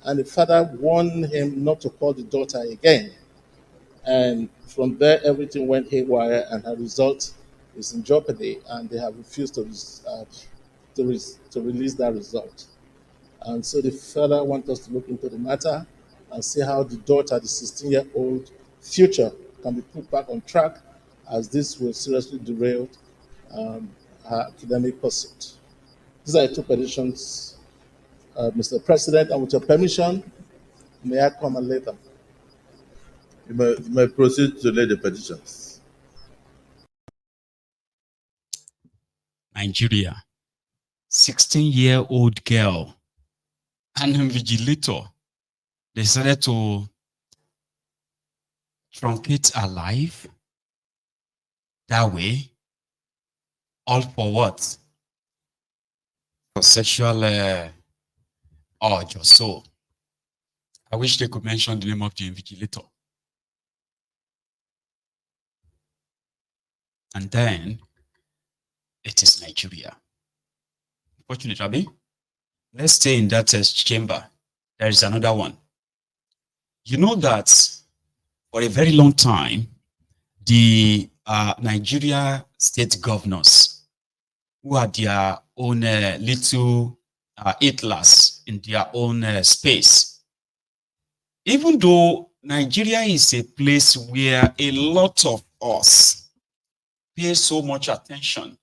And the father warned him not to call the daughter again. And from there, everything went haywire, and her result is in jeopardy, and they have refused to release that result. And so the father wants us to look into the matter and see how the daughter, the 16-year-old future, can be put back on track, as this will seriously derail um, her academic pursuit. These are the two petitions, Mr. President, and with your permission, may I comment later? You may proceed to lay the petitions. Nigeria, 16-year-old girl and invigilator decided to truncate her life that way, all for what? For sexual urge or so. I wish they could mention the name of the invigilator. And then it is Nigeria. Fortunately, let's stay in that test chamber. There is another one. You know that for a very long time, the Nigeria state governors, who are their own little Hitlers in their own space, even though Nigeria is a place where a lot of us pay so much attention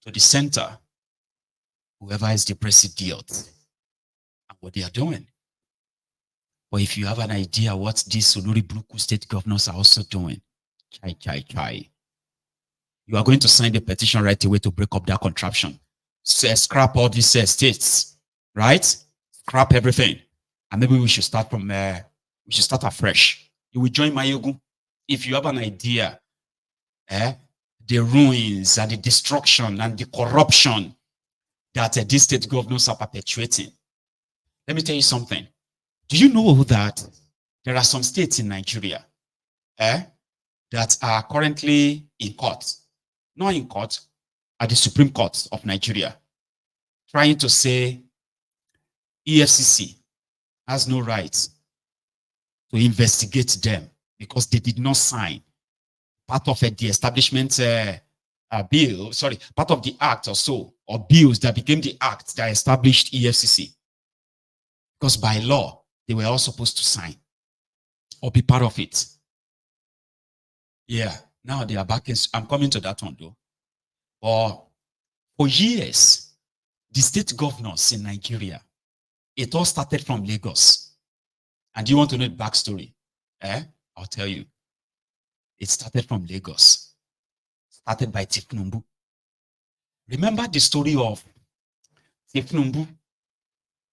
to the center, whoever is the president and what they are doing. But if you have an idea what these Olori Buruku state governors are also doing, chai. You are going to sign the petition right away to break up that contraption. So, scrap all these states, right? Scrap everything. And maybe we should start from, we should start afresh. You will join Mayogu if you have an idea, the ruins and the destruction and the corruption that these state governors are perpetuating. Let me tell you something. Do you know that there are some states in Nigeria that are currently in court, not in court, at the Supreme Court of Nigeria, trying to say EFCC has no right to investigate them because they did not sign part of the establishment bill, part of the act or so, or bills that became the act that established EFCC. Because by law, they were all supposed to sign or be part of it. Yeah, now they are back in, I'm coming to that one though. But for years, the state governors in Nigeria, it all started from Lagos. And you want to know the backstory? I'll tell you. It started from Lagos. Started by Tifnumbu. Remember the story of Tifnumbu,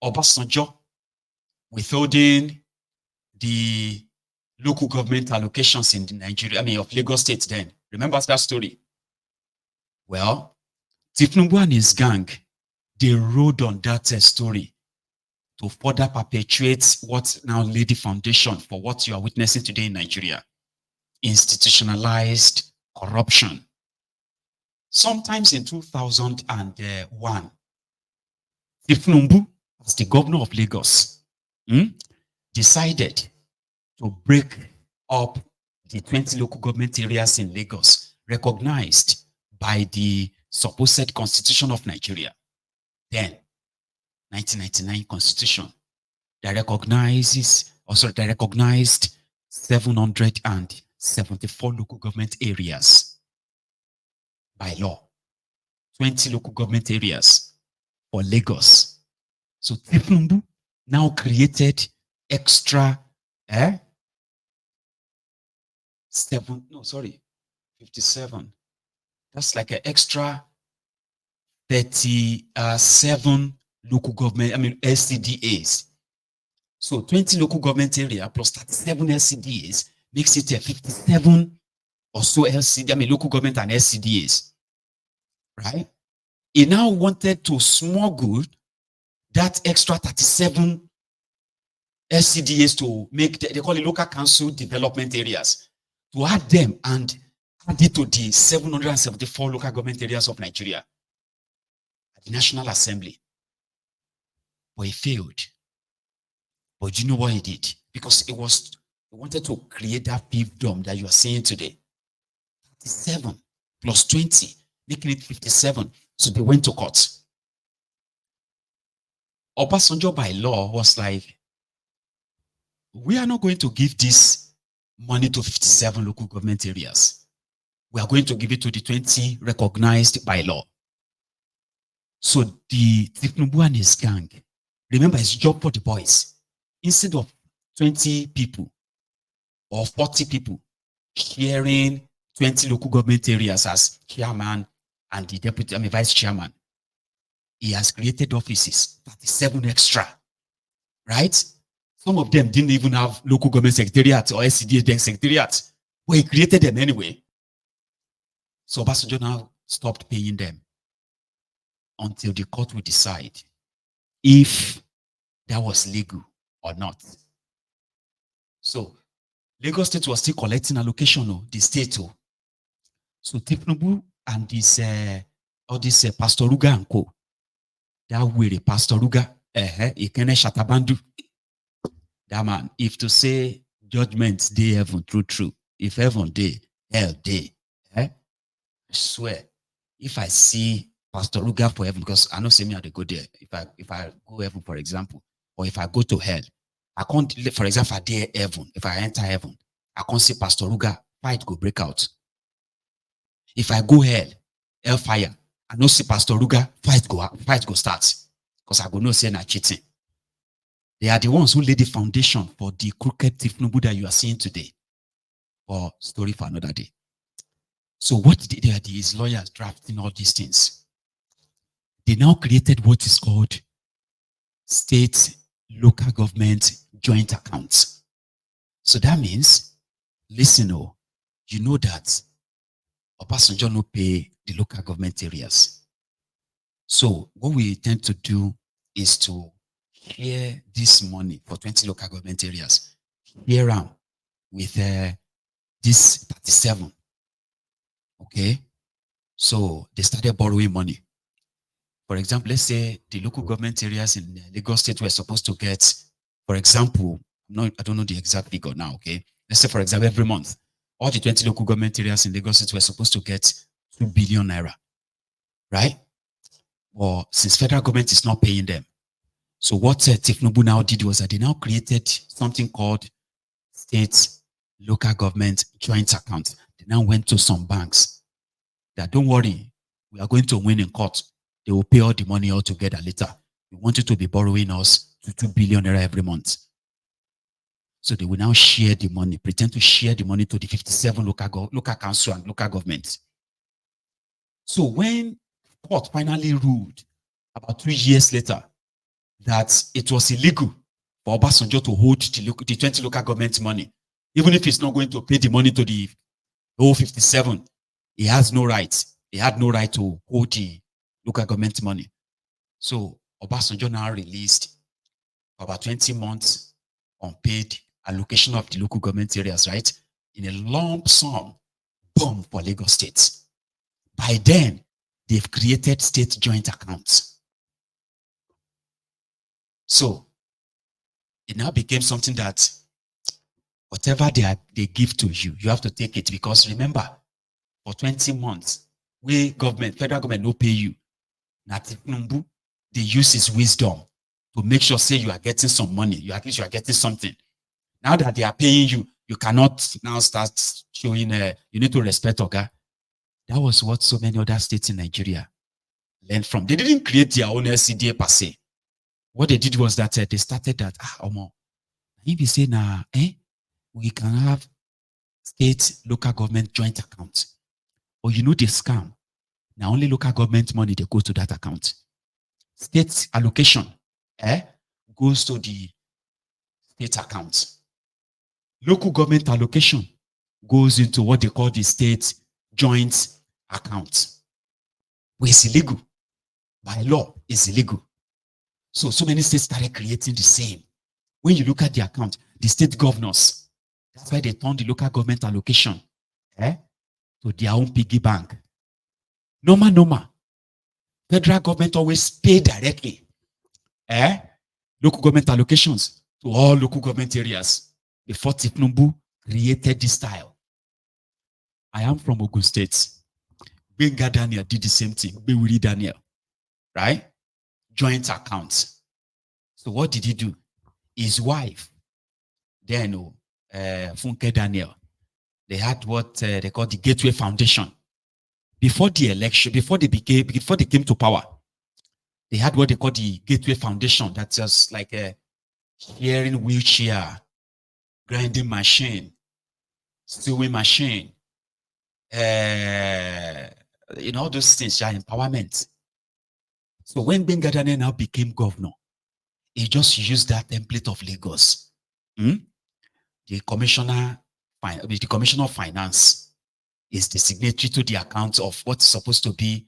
Obasanjo, withholding the local government allocations in Nigeria, of Lagos State then. Remember that story? Well, Tifnumbu and his gang, they rode on that story to further perpetuate what now laid the foundation for what you are witnessing today in Nigeria. Institutionalized corruption. Sometimes in 2001, Tifnumbu, as the governor of Lagos, decided to break up the 20 local government areas in Lagos, recognized by the supposed Constitution of Nigeria. Then, 1999 Constitution that recognized 774 local government areas by law. 20 local government areas for Lagos. So Tifnumbu now created extra 57. That's like an extra 37 local government, LCDAs. So 20 local government area plus 37 LCDAs makes it a 57 or so local government and LCDAs, right? He now wanted to smuggle that extra 37 LCDAs to make, they call it local council development areas, to add them and add it to the 774 local government areas of Nigeria at the National Assembly. But he failed. But you know what he did? Because he wanted to create that fiefdom that you are seeing today. 37 plus 20, making it 57. So they went to court. Obasanjo by law was like, we are not going to give this money to 57 local government areas. We are going to give it to the 20 recognized by law. So the Tinubu and his gang, remember, it's job for the boys. Instead of 20 people or 40 people sharing 20 local government areas as chairman and the deputy, vice chairman, he has created offices, 37 extra, right? Some of them didn't even have local government secretariat or SCDA secretariat, but he created them anyway. So Obasanjo now stopped paying them until the court will decide if that was legal or not. So Lagos State was still collecting allocation, the state. So Tinubu and this all this Pastor Ruga and co. That way, Pastor Ruga, Ikene Shatabandu. That man, if to say judgment day heaven, true. If heaven day, hell day. I swear, if I see Pastor Ruga for heaven, because I know say me how to go there. If I go heaven, for example, or if I go to hell, I can't, for example, I dare heaven. If I enter heaven, I can't see Pastor Ruga, fight go break out. If I go hellfire, I know see Pastor Ruga, fight go start. Because I go no say na cheating. They are the ones who laid the foundation for the crooked Tinubu that you are seeing today. Or story for another day. So what did they do? His lawyers drafting all these things. They now created what is called state local government joint accounts. So that means, listen, you know that Obasanjo no pay the local government areas. So what we tend to do is to share this money for 20 local government areas, share them with this 37. Okay? So they started borrowing money. For example, let's say the local government areas in Lagos State were supposed to get, for example, I don't know the exact figure now, okay? Let's say, for example, every month, all the 20 local government areas in Lagos State were supposed to get 2 billion naira, right? Or since federal government is not paying them. So what Tinubu now did was that they now created something called state local government joint account. They now went to some banks that, don't worry, we are going to win in court. They will pay all the money all together later. We want you to be borrowing us to 2 billion naira every month. So they will now share the money, pretend to share the money to the 57 local council and local governments. So when court finally ruled about 3 years later that it was illegal for Obasanjo to hold the 20 local government money, even if he's not going to pay the money to the whole 57, he has no right. He had no right to hold the local government money. So Obasanjo now released about 20 months unpaid allocation of the local government areas, right? In a lump sum, boom, for Lagos State. By then, they've created state joint accounts. So it now became something that whatever they give to you, you have to take it, because remember, for 20 months, federal government no pay you. Tinubu, they use his wisdom to make sure, say, you are getting some money. At least you are getting something. Now that they are paying you, you cannot now start showing, you need to respect Oga. That was what so many other states in Nigeria learned from. They didn't create their own LCDA per se. What they did was that they started that, if you say now, we can have state local government joint account. Or you know the scam. Now only local government money they go to that account. State allocation goes to the state account. Local government allocation goes into what they call the state joint account. But it's illegal. By law, it's illegal. So many states started creating the same. When you look at the account, the state governors, that's why they turn the local government allocation to their own piggy bank. Normal. Federal government always pay directly. Local government allocations to all local government areas before Tifnumbu created this style. I am from Ogun State. Benga Daniel did the same thing. Bewiri Daniel, right? Joint accounts. So what did he do? His wife, then Funke Daniel, they had what they call the Gateway Foundation. Before the election, before they came to power, they had what they call the Gateway Foundation. That's just like a hearing wheelchair, grinding machine, sewing machine, all those things are empowerment. So when Benga Daniel now became governor, he just used that template of Lagos. The commissioner of finance is the signatory to the account of what's supposed to be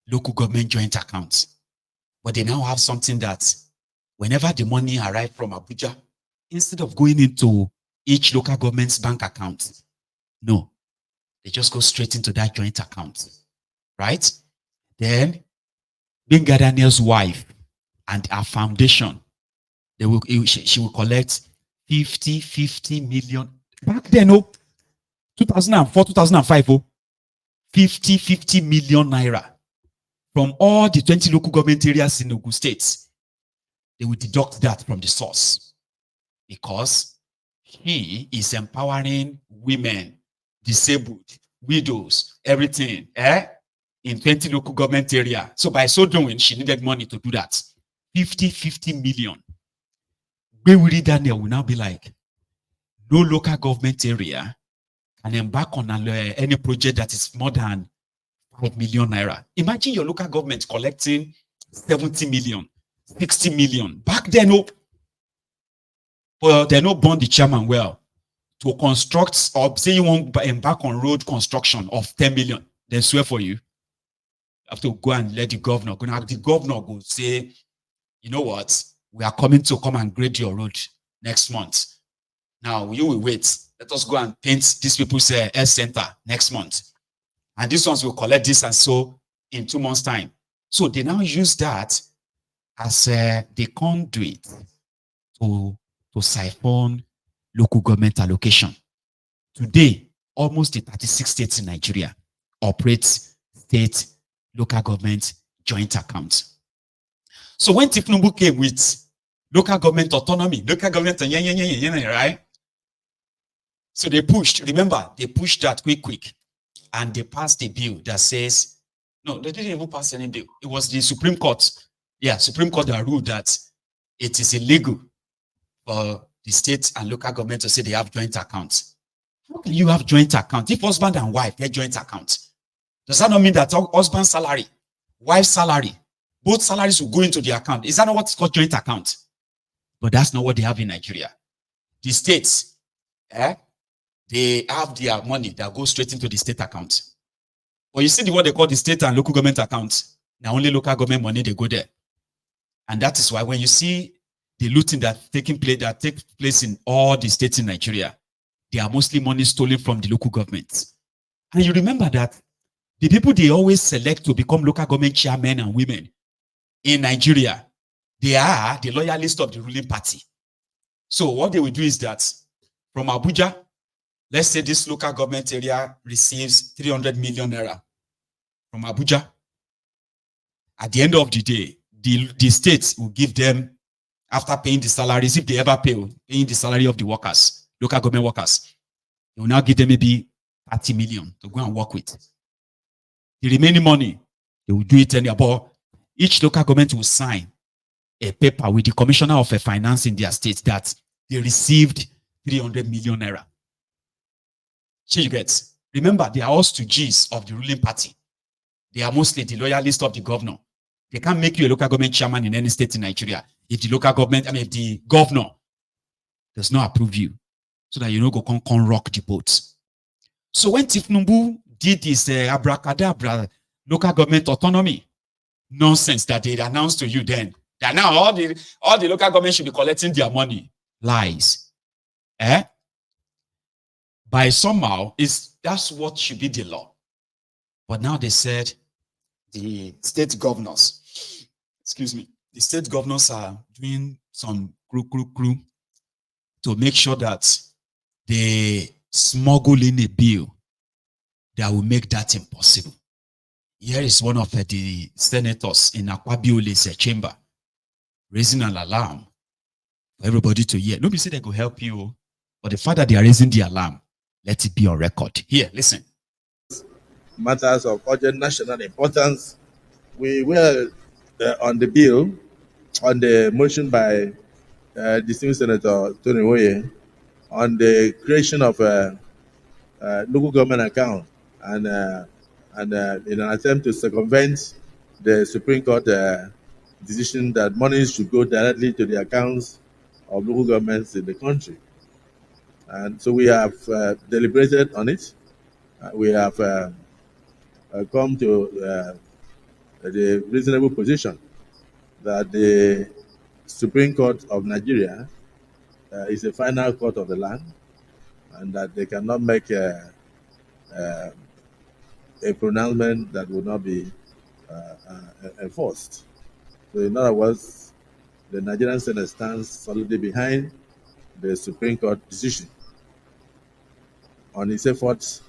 local government joint accounts. But they now have something that whenever the money arrives from Abuja, instead of going into each local government's bank account, no, they just go straight into that joint account, right? Then Benga Daniel's wife and her foundation, she will collect 50 million. Back then, 2004, 2005, 50 million naira from all the 20 local government areas in Ogun State. They will deduct that from the source because he is empowering women, disabled, widows, everything, in 20 local government area. So by so doing, she needed money to do that. 50 million. Bewiri Daniel will now be like, no local government area can embark on any project that is more than 5 million naira. Imagine your local government collecting 70 million, 60 million. Back then, well, they no bond the chairman well to construct or say you want to embark on road construction of 10 million. They swear for you. You have to go and let the governor go. Now the governor will say, you know what? We are coming to come and grade your road next month. Now you will wait. Let us go and paint these people's health center next month. And these ones will collect this and so in 2 months' time. So they now use that as the conduit to siphon local government allocation. Today, almost the 36 states in Nigeria operate state local government joint accounts. So when Tifnumbu came with local government autonomy, local government, right? So they pushed, remember, they pushed that quick. And they passed a bill that says, no, they didn't even pass any bill. It was the Supreme Court. Yeah, Supreme Court that ruled that it is illegal for the state and local government to say they have joint accounts. How can you have joint accounts? If husband and wife get joint accounts, does that not mean that husband's salary, wife's salary, both salaries will go into the account? Is that not what's called joint account? But that's not what they have in Nigeria. The states, they have their money that goes straight into the state account. But you see the what they call the state and local government accounts. Now only local government money they go there. And that is why when you see the looting that takes place in all the states in Nigeria, they are mostly money stolen from the local government. And you remember that the people they always select to become local government chairmen and women in Nigeria, they are the loyalists of the ruling party. So what they will do is that from Abuja, let's say this local government area receives 300 million naira from Abuja. At the end of the day, the state will give them, after paying the salaries, if they ever paying the salary of the workers, local government workers, they will now give them maybe 30 million to go and work with. The remaining money, they will do it anyhow. But each local government will sign a paper with the commissioner of finance in their state that they received 300 million naira. So you get, remember, they are all stooges of the ruling party. They are mostly the loyalists of the governor. They can't make you a local government chairman in any state in Nigeria if the local government, if the governor does not approve you, so that you know go come rock the boat. So when Tifnumbu did this abracadabra local government autonomy nonsense that they announced to you then, that now all the local government should be collecting their money, lies. By somehow, that's what should be the law. But now they said the state governors, the state governors are doing some crew. to make sure that they smuggle in a bill that will make that impossible. Here is one of the senators in Akpabiole's chamber raising an alarm for everybody to hear. Nobody said they could help you, but the fact that they are raising the alarm, let it be on record. Here, listen. Matters of urgent national importance. We were on the bill, on the motion by distinguished Senator Tony Oye on the creation of a local government account, and in an attempt to circumvent the Supreme Court decision that money should go directly to the accounts of local governments in the country. And so we have deliberated on it. We have come to the reasonable position that the Supreme Court of Nigeria is the final court of the land, and that they cannot make a pronouncement that will not be enforced. So in other words, the Nigerian Senate stands solidly behind the Supreme Court decision on its efforts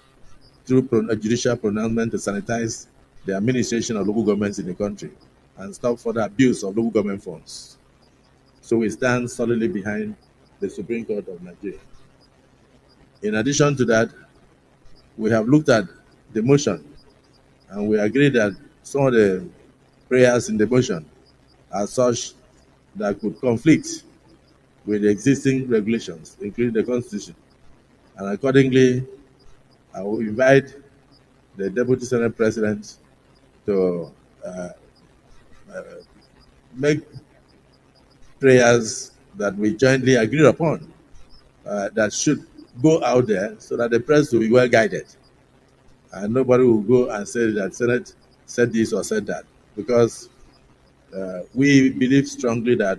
through a judicial pronouncement to sanitize the administration of local governments in the country and stop further abuse of local government funds. So we stand solidly behind the Supreme Court of Nigeria. In addition to that, we have looked at the motion, and we agree that some of the prayers in the motion are such that could conflict with the existing regulations, including the Constitution. And accordingly, I will invite the Deputy Senate President to make prayers that we jointly agree upon that should go out there so that the press will be well guided. And nobody will go and say that Senate said this or said that, because we believe strongly that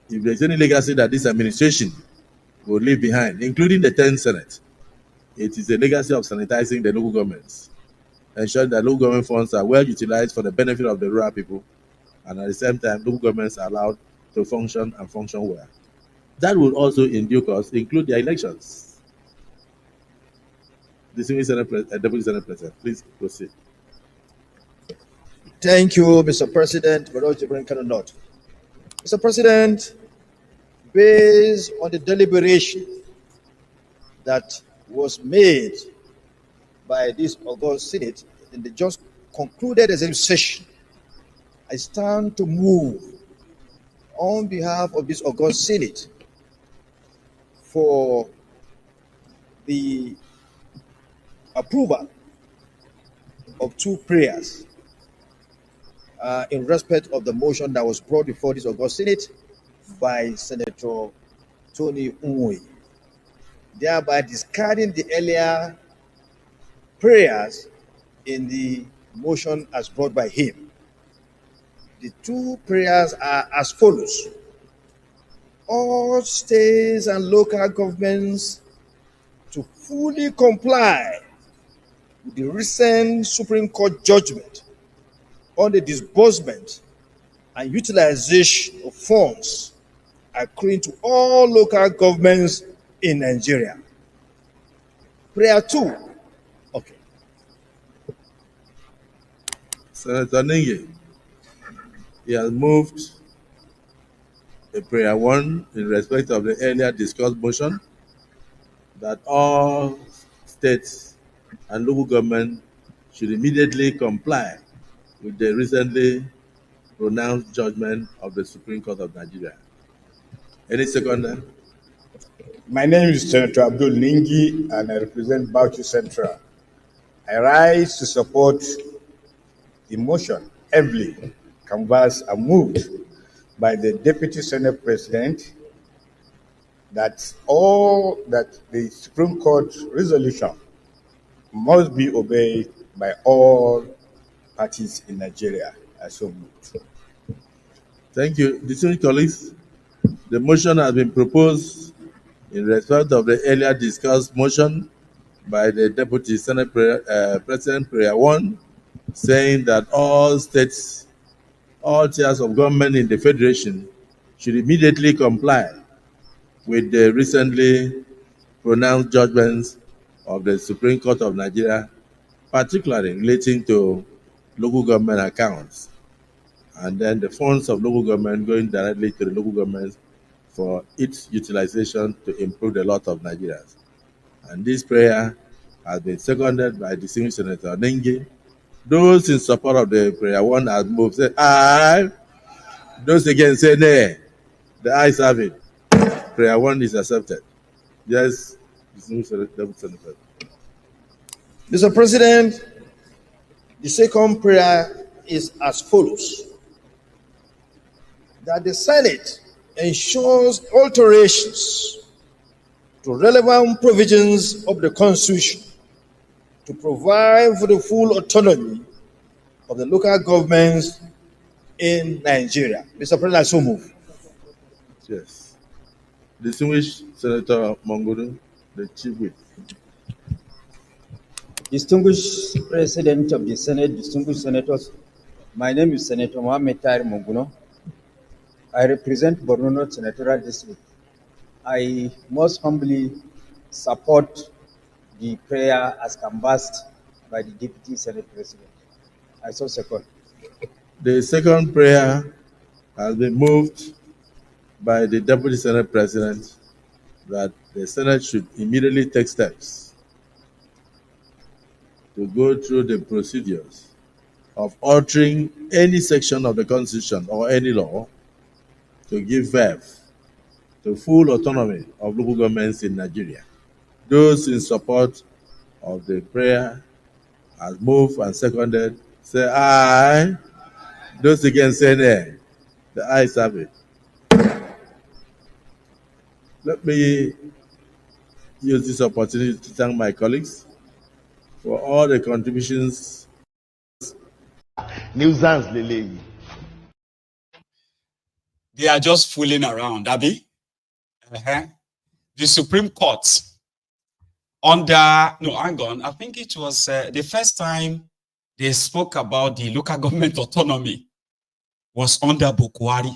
if there's any legacy that this administration will leave behind, including the 10th Senate, it is a legacy of sanitizing the local governments, ensuring that local government funds are well utilized for the benefit of the rural people, and at the same time, local governments are allowed to function and function well. That will also, in due course, include their elections. Distinguished Deputy Senate President, please proceed. Thank you, Mr. President. Mr. President, based on the deliberation that was made by this August Senate in the just concluded executive session, I stand to move on behalf of this August Senate for the approval of two prayers in respect of the motion that was brought before this August Senate by Senator Tony Oye, thereby discarding the earlier prayers in the motion as brought by him. The two prayers are as follows. All states and local governments to fully comply with the recent Supreme Court judgment on the disbursement and utilization of funds accruing to all local governments in Nigeria. Prayer 2. Okay. Senator Ningi, he has moved a prayer 1 in respect of the earlier discussed motion that all states and local government should immediately comply with the recently pronounced judgment of the Supreme Court of Nigeria. Any seconder? My name is Senator Abdul Ningi, and I represent Bauchi Central. I rise to support the motion heavily canvassed and moved by the Deputy Senate President that the Supreme Court resolution must be obeyed by all parties in Nigeria. I so moved. Thank you. Distinguished colleagues, the motion has been proposed in respect of the earlier discussed motion by the Deputy Senate President, Prayer 1, saying that all states, all tiers of government in the Federation should immediately comply with the recently pronounced judgments of the Supreme Court of Nigeria, particularly relating to local government accounts, and then the funds of local government going directly to the local governments for its utilization to improve the lot of Nigerians. And this prayer has been seconded by distinguished Senator Nengi. Those in support of the prayer, one has moved, say aye. Those against say nay. The ayes have it. Prayer one is accepted. Yes, distinguished Senator. Mr. President, the second prayer is as follows: that the Senate ensures alterations to relevant provisions of the Constitution to provide for the full autonomy of the local governments in Nigeria. Mr. President, I so move. Yes. Distinguished Senator Mongodu, the Chief Whip. Distinguished President of the Senate, distinguished senators, my name is Senator Mohammed Tahir Monguno. I represent Borno North Senatorial District. I most humbly support the prayer as canvassed by the Deputy Senate President. I so second. The second prayer has been moved by the Deputy Senate President that the Senate should immediately take steps to go through the procedures of altering any section of the Constitution or any law to give birth to full autonomy of local governments in Nigeria. Those in support of the prayer as moved and seconded say aye. Those against say nay. The ayes have it. Let me use this opportunity to thank my colleagues for all the contributions. Nuisance lele. They are just fooling around, Abby. The Supreme Court hang on, I think it was the first time they spoke about the local government autonomy was under Bukwari.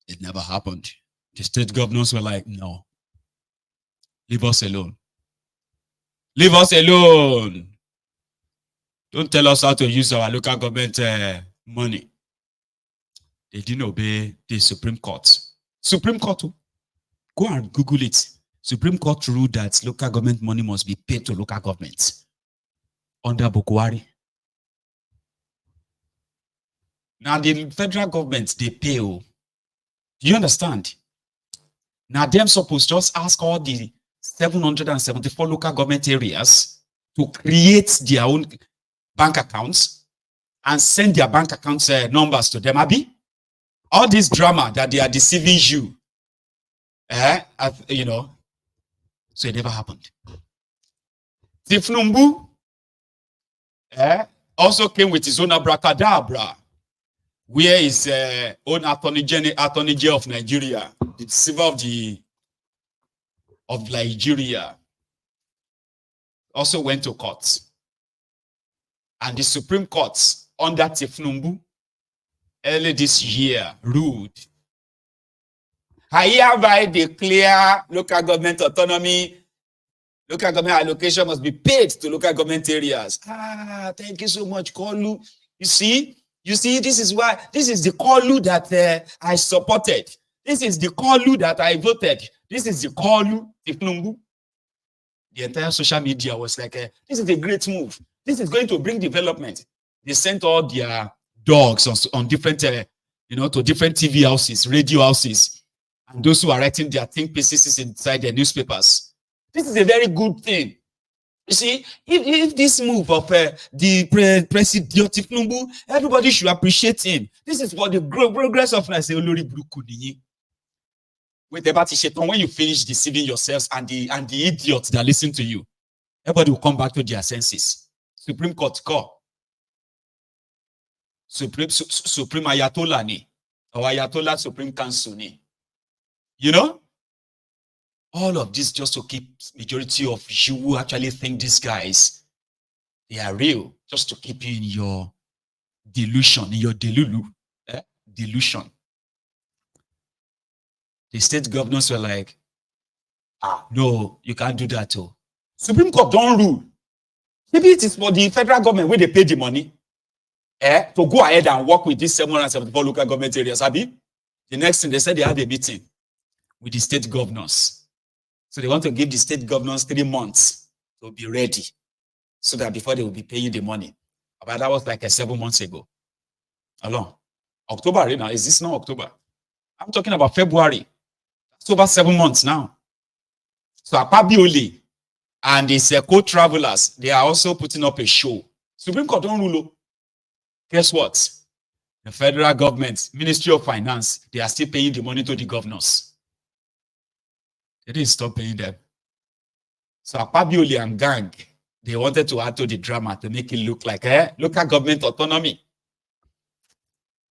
It never happened. The state governors were like, no, leave us alone. Leave us alone. Don't tell us how to use our local government money. They didn't obey the Supreme Court. Supreme Court, go and Google it. Supreme Court ruled that local government money must be paid to local governments under Bukwari. Now the federal government, they pay. Do you understand? Now them supposed to just ask all the 774 local government areas to create their own bank accounts and send their bank accounts numbers to them. Abi? All this drama that they are deceiving you, so it never happened. Tifnumbu also came with his own abracadabra, where his own attorney general of Nigeria, the deceiver of Nigeria, also went to court. And the Supreme Court, under Tifnumbu, early this year, ruled, I hereby declare local government autonomy, local government allocation must be paid to local government areas. Thank you so much, Kolu. You see, this is the Kolu that I supported. This is the Kolu that I voted. This is the Kolu Tifnumbu. The entire social media was like, this is a great move. This is going to bring development. They sent all their dogs on different, to different TV houses, radio houses, and those who are writing their think pieces inside their newspapers. This is a very good thing. You see, if this move of the President Tifnumbu, everybody should appreciate him. This is for the progress of Nigeria. Wait about when you finish deceiving yourselves and the idiots that listen to you, everybody will come back to their senses. Supreme Court call. Supreme Ayatollah ni, or Ayatollah Supreme Council ni. You know? All of this just to keep majority of you who actually think these guys, they are real, just to keep you in your delusion, in your delulu, delusion. the state governors were like, no, you can't do that. Oh. Supreme Court don't rule. Maybe it is for the federal government where they pay the money to go ahead and work with these 774 local government areas. Abi? The next thing, they said they had a meeting with the state governors. So they want to give the state governors 3 months to be ready so that before they will be paying the money. But that was like 7 months ago. Along. October right now. Is this not October? I'm talking about February. It's over 7 months now. So Akpabiole and his co-travelers, they are also putting up a show. Supreme Court don't rule. Guess what? The federal government, Ministry of Finance, they are still paying the money to the governors. They didn't stop paying them. So Akpabiole and gang, they wanted to add to the drama to make it look like local government autonomy.